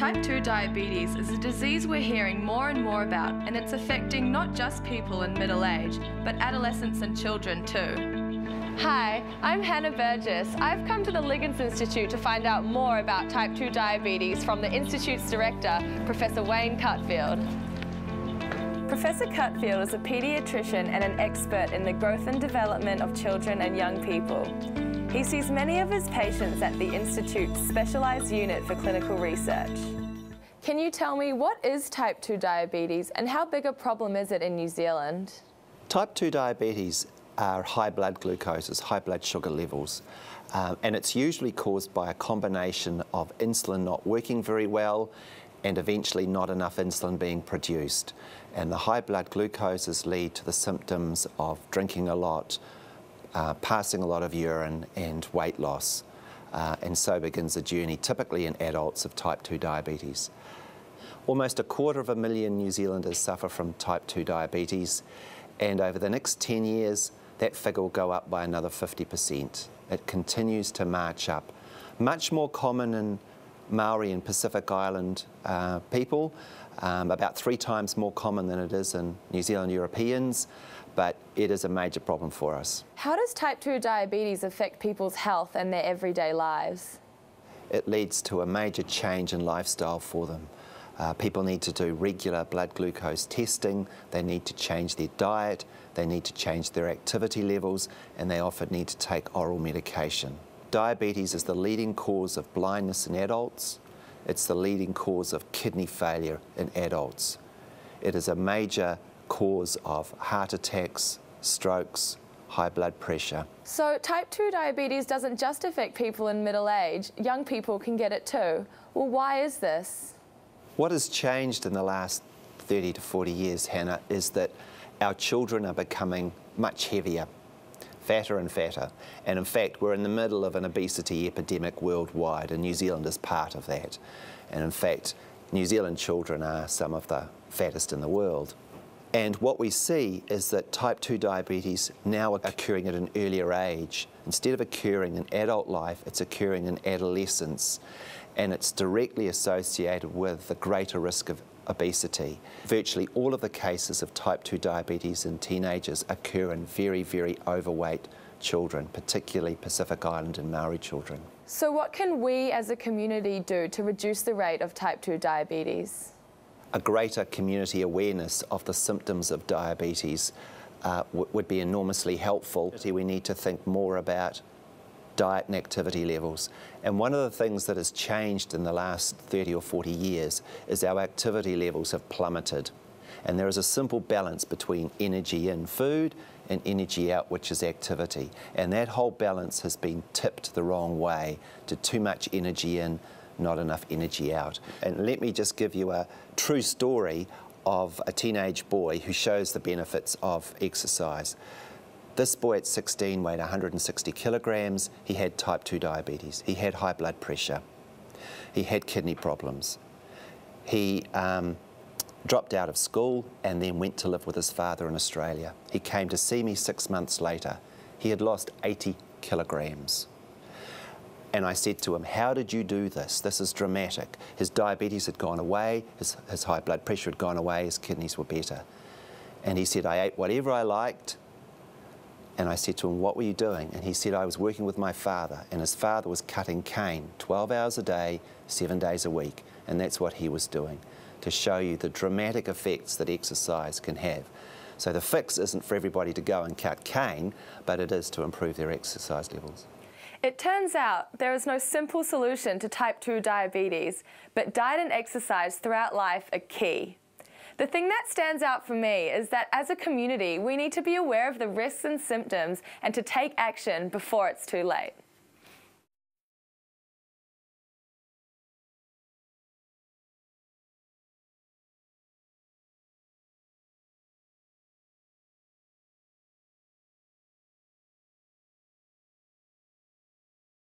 Type 2 diabetes is a disease we're hearing more and more about, and it's affecting not just people in middle age, but adolescents and children too. Hi, I'm Hannah Burgess. I've come to the Liggins Institute to find out more about type 2 diabetes from the Institute's director, Professor Cutfield. Professor Cutfield is a paediatrician and an expert in the growth and development of children and young people. He sees many of his patients at the Institute's specialised unit for clinical research. Can you tell me, what is type 2 diabetes and how big a problem is it in New Zealand? Type 2 diabetes are high blood glucoses, high blood sugar levels, and it's usually caused by a combination of insulin not working very well and eventually not enough insulin being produced. And the high blood glucoses lead to the symptoms of drinking a lot, passing a lot of urine and weight loss, and so begins a journey typically in adults of type 2 diabetes. Almost 250,000 New Zealanders suffer from type 2 diabetes, and over the next 10 years that figure will go up by another 50%. It continues to march up. Much more common in Maori and Pacific Island people, about 3 times more common than it is in New Zealand Europeans, but it is a major problem for us. How does type 2 diabetes affect people's health and their everyday lives? It leads to a major change in lifestyle for them. People need to do regular blood glucose testing, they need to change their diet, they need to change their activity levels, and they often need to take oral medication. Diabetes is the leading cause of blindness in adults. It's the leading cause of kidney failure in adults. It is a major cause of heart attacks, strokes, high blood pressure. So type 2 diabetes doesn't just affect people in middle age, young people can get it too. Well, why is this? What has changed in the last 30 to 40 years, Hannah, is that our children are becoming much heavier, fatter and fatter. And in fact, we're in the middle of an obesity epidemic worldwide, and New Zealand is part of that. And in fact, New Zealand children are some of the fattest in the world. And what we see is that type 2 diabetes now occurring at an earlier age. Instead of occurring in adult life, it's occurring in adolescence, and it's directly associated with the greater risk of obesity. Virtually all of the cases of type 2 diabetes in teenagers occur in very, very overweight children, particularly Pacific Island and Maori children. So what can we as a community do to reduce the rate of type 2 diabetes? A greater community awareness of the symptoms of diabetes would be enormously helpful. We need to think more about diet and activity levels. And one of the things that has changed in the last 30 or 40 years is our activity levels have plummeted. And there is a simple balance between energy in food and energy out, which is activity. And that whole balance has been tipped the wrong way to too much energy in, not enough energy out. And let me just give you a true story of a teenage boy who shows the benefits of exercise. This boy at 16 weighed 160 kilograms. He had type 2 diabetes. He had high blood pressure. He had kidney problems. He dropped out of school and then went to live with his father in Australia. He came to see me 6 months later. He had lost 80 kilograms. And I said to him, how did you do this? This is dramatic. His diabetes had gone away, his high blood pressure had gone away, his kidneys were better. And he said, I ate whatever I liked. And I said to him, what were you doing? And he said, I was working with my father, and his father was cutting cane 12 hours a day, 7 days a week. And that's what he was doing, to show you the dramatic effects that exercise can have. So the fix isn't for everybody to go and cut cane, but it is to improve their exercise levels. It turns out there is no simple solution to type 2 diabetes, but diet and exercise throughout life are key. The thing that stands out for me is that as a community, we need to be aware of the risks and symptoms and to take action before it's too late.